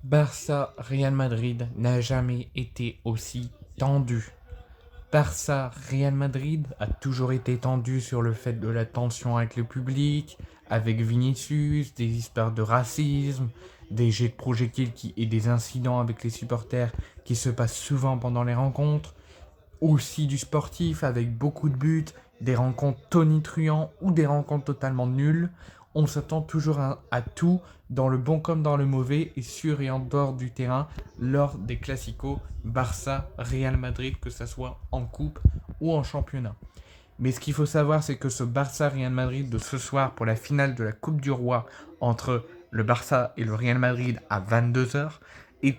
Barça-Real Madrid n'a jamais été aussi tendu. Barça-Real Madrid a toujours été tendu sur le fait de la tension avec le public, avec Vinicius, des histoires de racisme, des jets de projectiles et des incidents avec les supporters qui se passent souvent pendant les rencontres, aussi du sportif avec beaucoup de buts, des rencontres tonitruantes ou des rencontres totalement nulles. On s'attend toujours à tout, dans le bon comme dans le mauvais, et sur et en dehors du terrain, lors des classicos Barça-Real Madrid, que ce soit en coupe ou en championnat. Mais ce qu'il faut savoir, c'est que ce Barça-Real Madrid de ce soir pour la finale de la Coupe du Roi entre le Barça et le Real Madrid à 22h est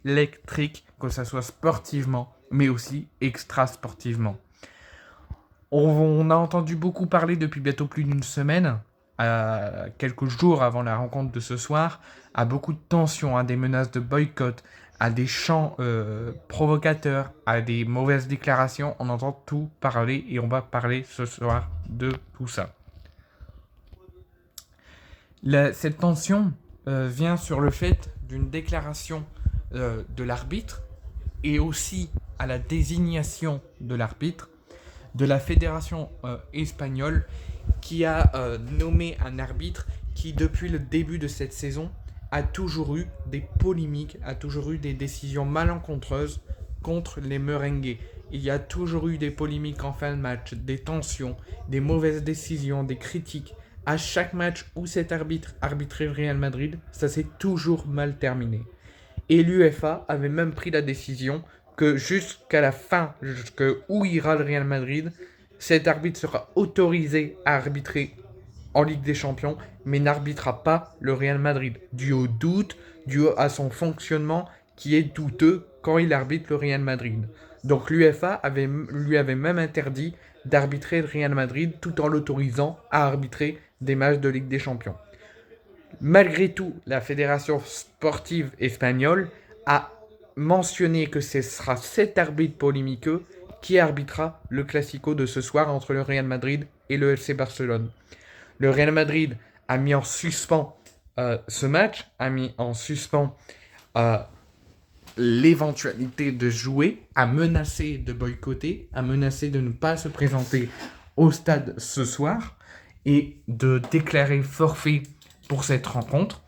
électrique, que ce soit sportivement, mais aussi extra-sportivement. On a entendu beaucoup parler depuis bientôt plus d'une semaine, quelques jours avant la rencontre de ce soir, à beaucoup de tensions, à des menaces de boycott, à des chants provocateurs, à des mauvaises déclarations. On entend tout parler et on va parler ce soir de tout ça. Cette tension vient sur le fait d'une déclaration de l'arbitre et aussi à la désignation de l'arbitre de la fédération espagnole qui a nommé un arbitre qui, depuis le début de cette saison, a toujours eu des polémiques, a toujours eu des décisions malencontreuses contre les merengues. Il y a toujours eu des polémiques en fin de match, des tensions, des mauvaises décisions, des critiques. À chaque match où cet arbitre arbitrait le Real Madrid, ça s'est toujours mal terminé. Et l'UEFA avait même pris la décision que jusqu'à la fin, où ira le Real Madrid, cet arbitre sera autorisé à arbitrer en Ligue des Champions, mais n'arbitrera pas le Real Madrid, dû au doute, dû à son fonctionnement qui est douteux quand il arbitre le Real Madrid. Donc l'UEFA lui avait même interdit d'arbitrer le Real Madrid tout en l'autorisant à arbitrer des matchs de Ligue des Champions. Malgré tout, la fédération sportive espagnole a mentionné que ce sera cet arbitre polémiqueux qui arbitrera le Classico de ce soir entre le Real Madrid et le FC Barcelone. Le Real Madrid a mis en suspens ce match, a mis en suspens l'éventualité de jouer, a menacé de boycotter, a menacé de ne pas se présenter au stade ce soir et de déclarer forfait pour cette rencontre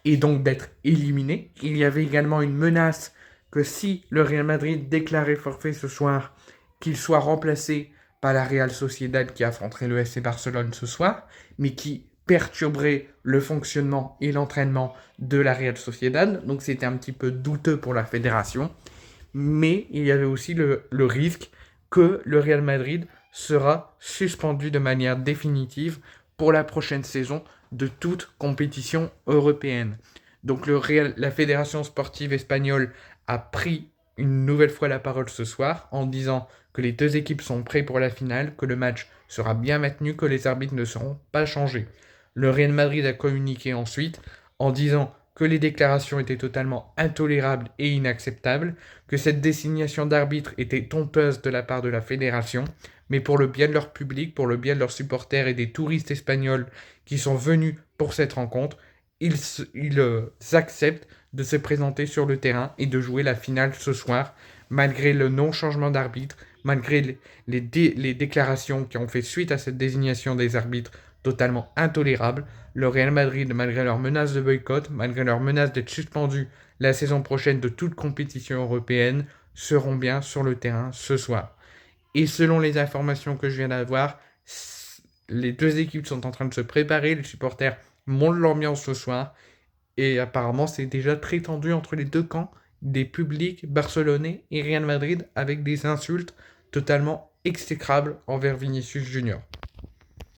et donc d'être éliminé. Il y avait également une menace que si le Real Madrid déclarait forfait ce soir, qu'il soit remplacé par la Real Sociedad qui affronterait le FC Barcelone ce soir, mais qui perturberait le fonctionnement et l'entraînement de la Real Sociedad. Donc c'était un petit peu douteux pour la fédération. Mais il y avait aussi le risque que le Real Madrid sera suspendu de manière définitive pour la prochaine saison de toute compétition européenne. Donc la fédération sportive espagnole a pris une nouvelle fois la parole ce soir en disant que les deux équipes sont prêtes pour la finale, que le match sera bien maintenu, que les arbitres ne seront pas changés. Le Real Madrid a communiqué ensuite en disant que les déclarations étaient totalement intolérables et inacceptables, que cette désignation d'arbitre était trompeuse de la part de la fédération, mais pour le bien de leur public, pour le bien de leurs supporters et des touristes espagnols qui sont venus pour cette rencontre, ils acceptent de se présenter sur le terrain et de jouer la finale ce soir, malgré le non-changement d'arbitre, malgré les déclarations qui ont fait suite à cette désignation des arbitres totalement intolérables. Le Real Madrid, malgré leur menace de boycott, malgré leur menace d'être suspendu la saison prochaine de toute compétition européenne, seront bien sur le terrain ce soir. Et selon les informations que je viens d'avoir, les deux équipes sont en train de se préparer, les supporters montent l'ambiance ce soir, et apparemment c'est déjà très tendu entre les deux camps, des publics barcelonais et Real Madrid, avec des insultes totalement exécrables envers Vinicius Junior.